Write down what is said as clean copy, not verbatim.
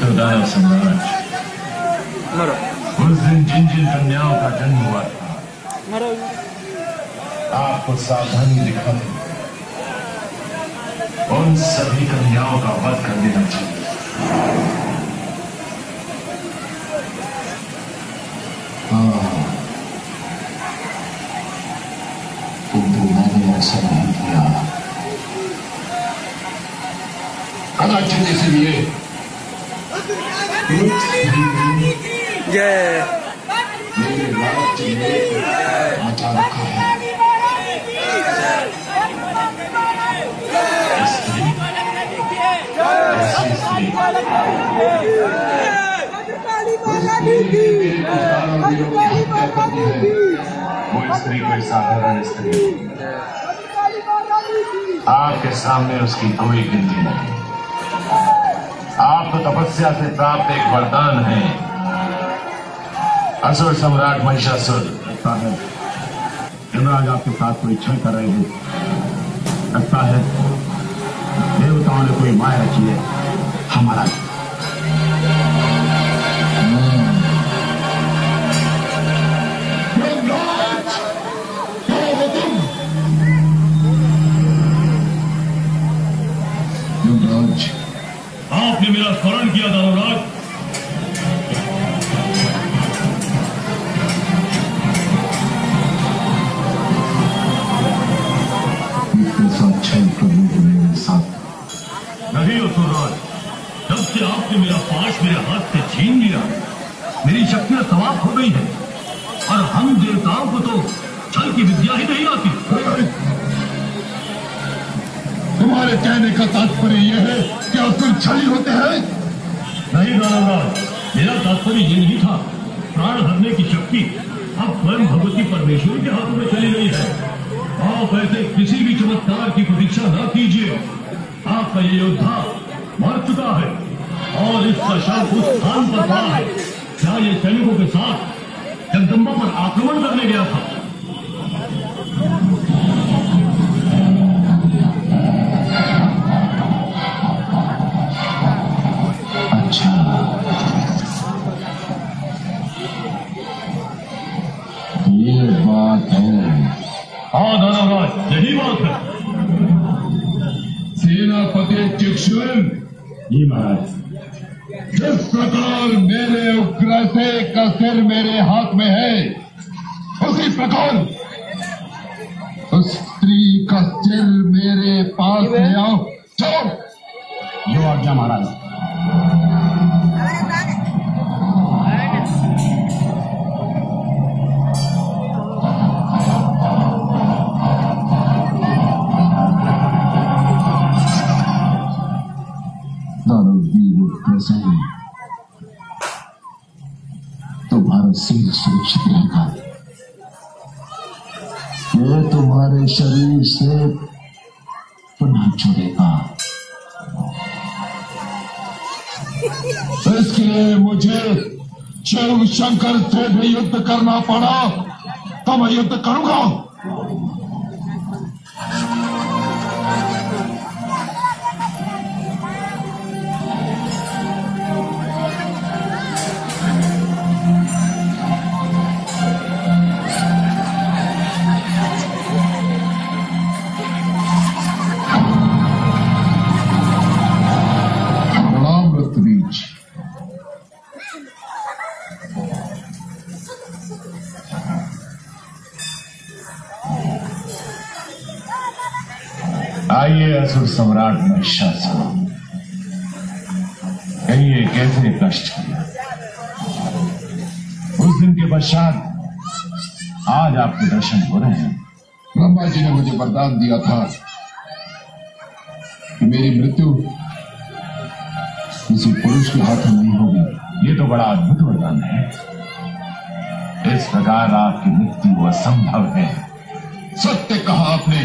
तो दानव सम्राट, उस दिन जिन जिन कन्याओं का जन्म हुआ था आपको सावधानी दिखाते उन सभी कन्याओं का वध कर देना चाहिए। किंतु मैंने ऐसा नहीं किया। कदाचित इसलिए मेरे राज्य में आचा रखा है। वो स्त्री कोई साधारण स्त्री, आपके सामने उसकी कोई गिनती नहीं। आपको तपस्या से प्राप्त एक वरदान है। असुर सम्राट महिषासुर लगता है यमराज आपके साथ कोई छल कर रहे हैं। लगता है देवताओं ने कोई माया रची है हमारा। आपने मेरा स्मरण किया दानवराज। नहीं असुरराज, जब से आपने मेरा पाश मेरे हाथ से छीन लिया मेरी शक्तियां समाप्त हो गई है और हम देवताओं को तो छल की विद्या ही नहीं आती। तुम्हारे कहने का तात्पर्य यह है कि असुर छली होते हैं? नहीं दानवराज, मेरा तात्पर्य ये नहीं था। प्राण हरने की शक्ति अब स्वयं भगवती परमेश्वरी के हाथों में चली गई है। आप ऐसे किसी भी चमत्कार की प्रतीक्षा न कीजिए। आपका ये योद्धा मर चुका है और इसका शव उस स्थान पर पड़ा है जहां ये सैनिकों के साथ जगदम्बा पर आक्रमण करने गया था। अच्छा, ये बात है। हाँ दानवराज, यही बात है। सेनापति चिक्षुर, जी महाराज। जिस प्रकार मेरे उग्रसे का सिर मेरे हाथ में है, उसी प्रकार उस स्त्री का सिर मेरे पास ले आओ। चलो। जो आज्ञा महाराज। तुम्हारा सिर सुरक्षित रहेगा। ये तुम्हारे शरीर से पुनः जुड़ेगा। इसके लिए मुझे शिव शंकर से भी युद्ध करना पड़ा तो मैं युद्ध करूंगा। आइए असुर सम्राट महिषासुर, कहिए कैसे कष्ट किया। उस दिन के पश्चात आज आपके दर्शन हो रहे हैं। ब्रह्मा जी ने मुझे वरदान दिया था कि मेरी मृत्यु किसी पुरुष के हाथों नहीं होगी। ये तो बड़ा अद्भुत वरदान है। इस प्रकार आपकी मृत्यु असंभव है। सत्य कहा आपने।